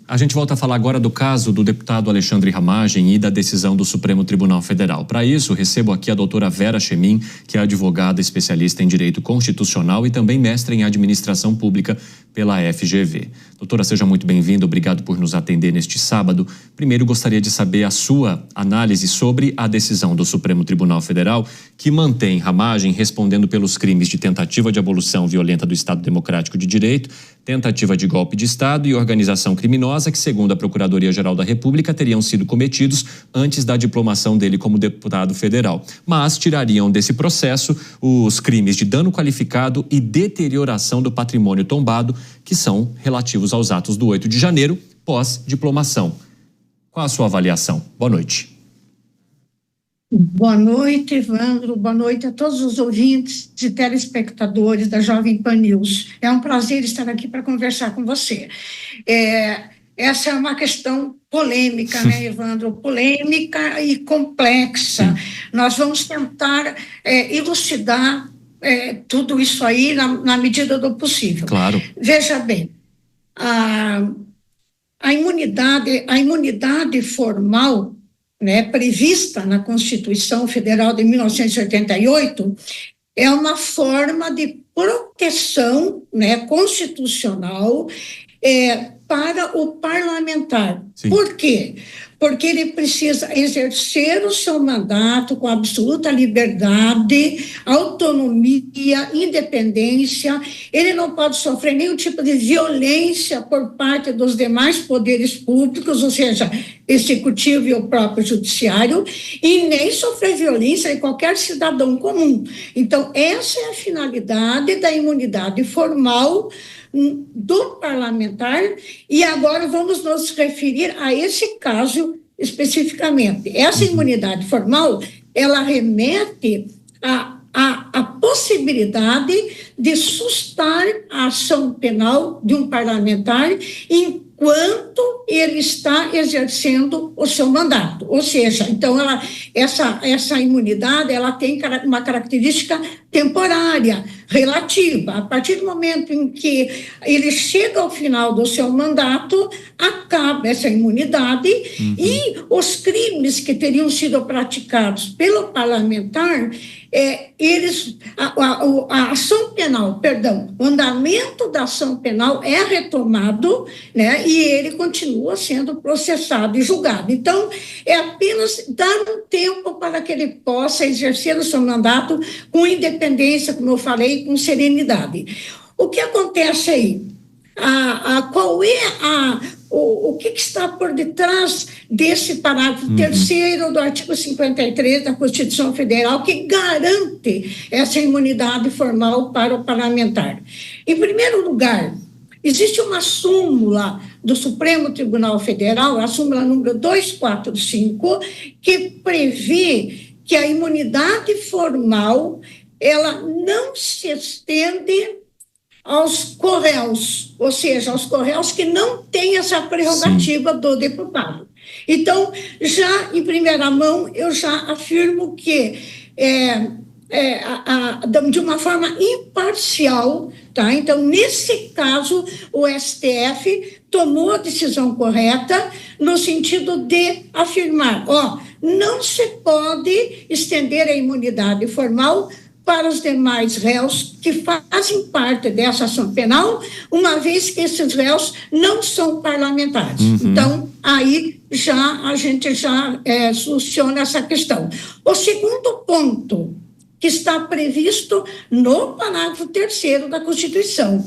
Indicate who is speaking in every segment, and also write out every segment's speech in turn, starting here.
Speaker 1: A gente volta a falar agora do caso do deputado Alexandre Ramagem e da decisão do Supremo Tribunal Federal. Para isso, recebo aqui a doutora Vera Chemin, que é advogada especialista em Direito Constitucional e também mestre em Administração Pública pela FGV. Doutora, seja muito bem-vinda, obrigado por nos atender neste sábado. Primeiro, gostaria de saber a sua análise sobre a decisão do Supremo Tribunal Federal, que mantém Ramagem respondendo pelos crimes de tentativa de abolição violenta do Estado Democrático de Direito, tentativa de golpe de Estado e organização criminosa, que, segundo a Procuradoria-Geral da República, teriam sido cometidos antes da diplomação dele como deputado federal. Mas tirariam desse processo os crimes de dano qualificado e deterioração do patrimônio tombado, que são relativos aos atos do 8 de janeiro, pós-diplomação. Qual a sua avaliação? Boa noite.
Speaker 2: Boa noite, Evandro. Boa noite a todos os ouvintes e telespectadores da Jovem Pan News. É um prazer estar aqui para conversar com você. Essa é uma questão polêmica, né, Evandro? Polêmica e complexa. Sim. Nós vamos tentar elucidar tudo isso aí na medida do possível.
Speaker 1: Claro.
Speaker 2: Veja bem, a imunidade formal, né, prevista na Constituição Federal de 1988, é uma forma de proteção, né, constitucional para o parlamentar. Sim. Por quê? Porque ele precisa exercer o seu mandato com absoluta liberdade, autonomia, independência. Ele não pode sofrer nenhum tipo de violência por parte dos demais poderes públicos, ou seja, executivo e o próprio judiciário, e nem sofrer violência de qualquer cidadão comum. Então, essa é a finalidade da imunidade formal do parlamentar, e agora vamos nos referir a esse caso especificamente. Essa imunidade formal, ela remete à possibilidade de sustar a ação penal de um parlamentar enquanto ele está exercendo o seu mandato. Ou seja, então, essa imunidade, ela tem uma característica temporária, relativa. A partir do momento em que ele chega ao final do seu mandato, acaba essa imunidade e os crimes que teriam sido praticados pelo parlamentar, a ação penal, o andamento da ação penal é retomado, né, e ele continua sendo processado e julgado. Então, é apenas dar um tempo para que ele possa exercer o seu mandato com independência, como eu falei, com serenidade. O que acontece aí? Qual é o que está por detrás desse parágrafo 3º do artigo 53 da Constituição Federal, que garante essa imunidade formal para o parlamentar? Em primeiro lugar, existe uma súmula do Supremo Tribunal Federal, a súmula número 245, que prevê que a imunidade formal ela não se estende aos corréus, ou seja, aos corréus que não têm essa prerrogativa do deputado. Então, já em primeira mão, eu já afirmo que de uma forma imparcial, tá? Então, nesse caso, o STF tomou a decisão correta no sentido de afirmar, não se pode estender a imunidade formal para os demais réus que fazem parte dessa ação penal, uma vez que esses réus não são parlamentares. Então, aí a gente já soluciona essa questão. O segundo ponto que está previsto no parágrafo 3º da Constituição,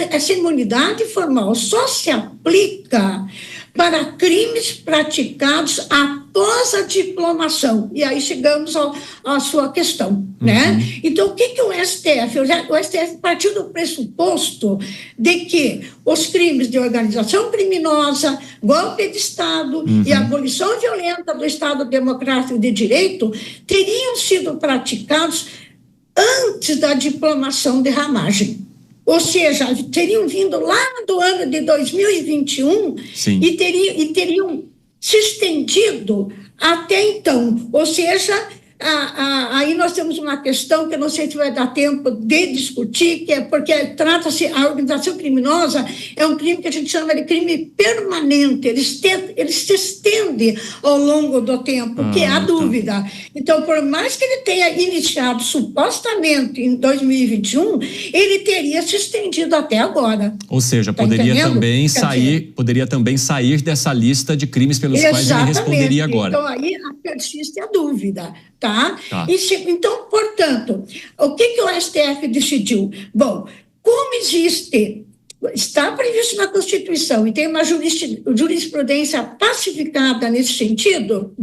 Speaker 2: essa imunidade formal só se aplica para crimes praticados após a diplomação. E aí chegamos à sua questão, né? Então, o que o STF? O STF partiu do pressuposto de que os crimes de organização criminosa, golpe de Estado e abolição violenta do Estado Democrático de Direito teriam sido praticados antes da diplomação de Ramagem. Ou seja, teriam vindo lá do ano de 2021 e teriam se estendido até então. Ou seja, aí nós temos uma questão que eu não sei se vai dar tempo de discutir, que é porque trata-se, a organização criminosa é um crime que a gente chama de crime permanente, ele se estende ao longo do tempo, que é a dúvida. Então, por mais que ele tenha iniciado supostamente em 2021, ele teria se estendido até agora.
Speaker 1: Ou seja, poderia também sair dessa lista de crimes pelos quais ele responderia agora.
Speaker 2: Então, aí persiste a dúvida, tá? Então, portanto, o que o STF decidiu? Bom, como está previsto na Constituição e tem uma jurisprudência pacificada nesse sentido,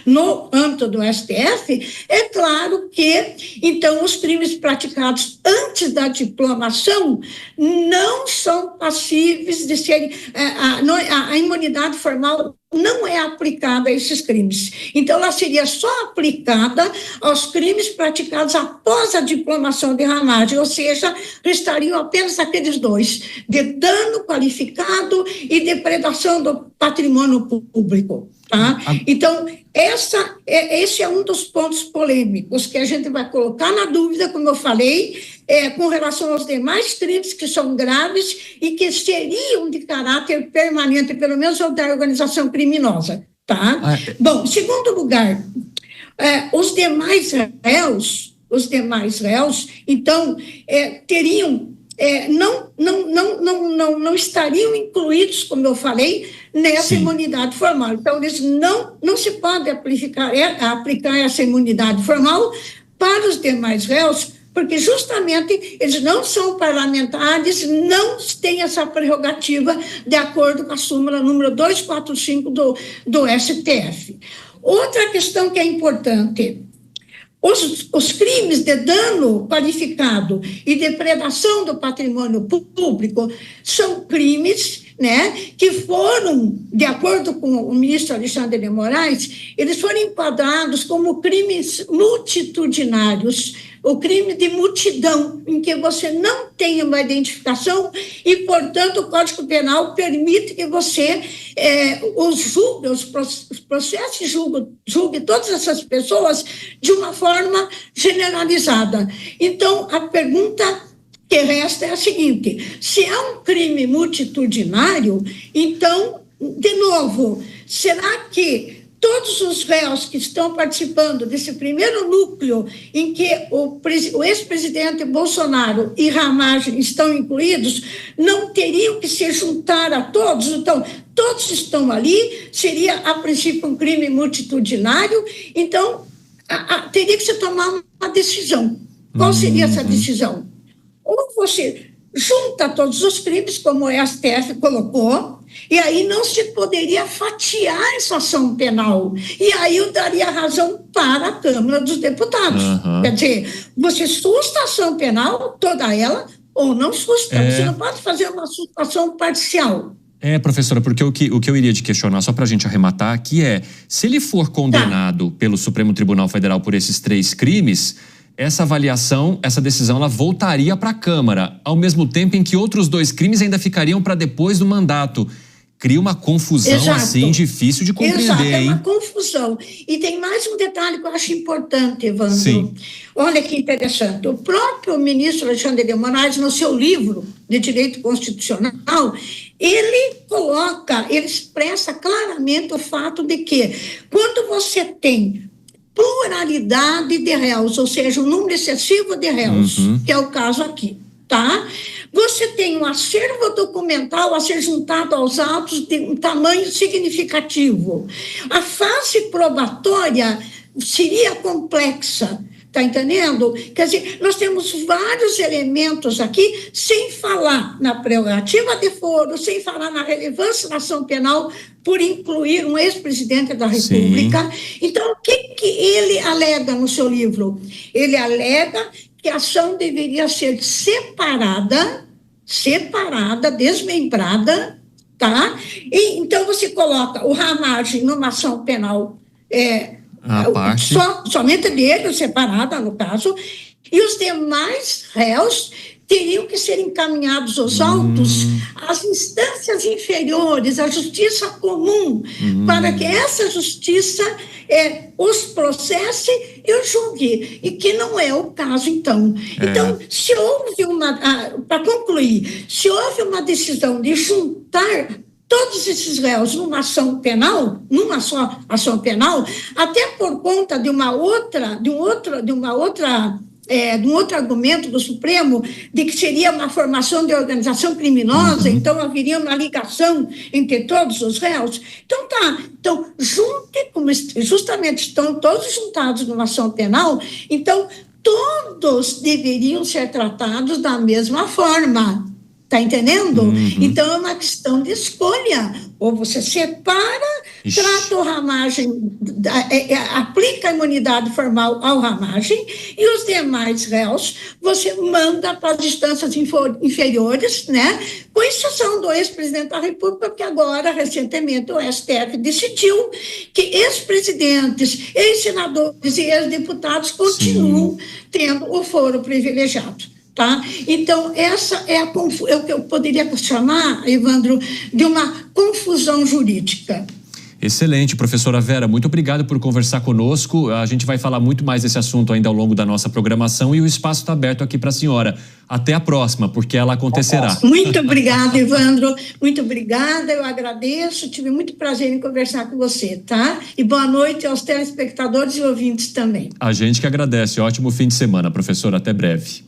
Speaker 2: no âmbito do STF, é claro que, então, os crimes praticados antes da diplomação não são passíveis de serem... A imunidade formal não é aplicada a esses crimes. Então, ela seria só aplicada aos crimes praticados após a diplomação de Ramagem, ou seja, restariam apenas aqueles dois, de dano qualificado e depredação do patrimônio público. Tá? Então, esse é um dos pontos polêmicos que a gente vai colocar na dúvida, como eu falei, com relação aos demais crimes que são graves e que seriam de caráter permanente, pelo menos da organização criminosa. Tá? Bom, em segundo lugar, os demais réus, então, teriam... não estariam incluídos, como eu falei, nessa imunidade formal. Então, eles não se pode aplicar essa imunidade formal para os demais réus, porque justamente eles não são parlamentares, não têm essa prerrogativa de acordo com a súmula número 245 do STF. Outra questão que é importante: os crimes de dano qualificado e depredação do patrimônio público são crimes, né, que foram, de acordo com o ministro Alexandre de Moraes, eles foram enquadrados como crimes multitudinários, o crime de multidão, em que você não tem uma identificação e, portanto, o Código Penal permite que você os processos julgue todas essas pessoas de uma forma generalizada. Então, a pergunta que resta é a seguinte: se é um crime multitudinário, então, de novo, será que todos os réus que estão participando desse primeiro núcleo em que o ex-presidente Bolsonaro e Ramagem estão incluídos, não teriam que se juntar a todos? Então, todos estão ali, seria, a princípio, um crime multitudinário, então, teria que se tomar uma decisão. Qual seria essa decisão? Ou você junta todos os crimes, como o STF colocou, e aí não se poderia fatiar essa ação penal. E aí eu daria razão para a Câmara dos Deputados. Quer dizer, você susta a ação penal, toda ela, ou não susta. Você não pode fazer uma sustação parcial.
Speaker 1: Professora, porque o que eu iria te questionar, só para a gente arrematar aqui, se ele for condenado pelo Supremo Tribunal Federal por esses 3 crimes, essa avaliação, essa decisão, ela voltaria para a Câmara, ao mesmo tempo em que outros 2 crimes ainda ficariam para depois do mandato. Cria uma confusão assim difícil de compreender,
Speaker 2: é uma confusão. E tem mais um detalhe que eu acho importante, Evandro. Sim. Olha que interessante. O próprio ministro Alexandre de Moraes, no seu livro de Direito Constitucional, ele expressa claramente o fato de que quando você tem pluralidade de réus, ou seja, um número excessivo de réus, que é o caso aqui, tá? Você tem um acervo documental a ser juntado aos autos de um tamanho significativo. A fase probatória seria complexa, está entendendo? Quer dizer, nós temos vários elementos aqui, sem falar na prerrogativa de foro, sem falar na relevância da ação penal, por incluir um ex-presidente da República. Sim. Então, o que ele alega no seu livro? Ele alega que a ação deveria ser separada, desmembrada, tá? E, então, você coloca o Ramagem numa ação penal somente dele, separada, no caso, e os demais réus teriam que ser encaminhados os autos às instâncias inferiores, à justiça comum, para que essa justiça os processe e os julgue, e que não é o caso, então. Então, se houve para concluir, se houve uma decisão de juntar todos esses réus numa ação penal, numa só ação penal, até por conta de um outro argumento do Supremo, de que seria uma formação de organização criminosa, então haveria uma ligação entre todos os réus. Então justamente estão todos juntados numa ação penal, então todos deveriam ser tratados da mesma forma. Está entendendo? Então é uma questão de escolha. Ou você separa, trata o Ramagem, aplica a imunidade formal ao Ramagem, e os demais réus você manda para as instâncias inferiores, né? Com exceção do ex-presidente da República, porque agora, recentemente, o STF decidiu que ex-presidentes, ex-senadores e ex-deputados continuam tendo o foro privilegiado. Tá? Então, essa é o que eu poderia chamar, Evandro, de uma confusão jurídica.
Speaker 1: Excelente, professora Vera, muito obrigado por conversar conosco. A gente vai falar muito mais desse assunto ainda ao longo da nossa programação, e o espaço está aberto aqui para a senhora. Até a próxima, porque ela acontecerá.
Speaker 2: Muito obrigada, Evandro. Muito obrigada, eu agradeço. Tive muito prazer em conversar com você, tá? E boa noite aos telespectadores e ouvintes também.
Speaker 1: A gente que agradece. Ótimo fim de semana, professora. Até breve.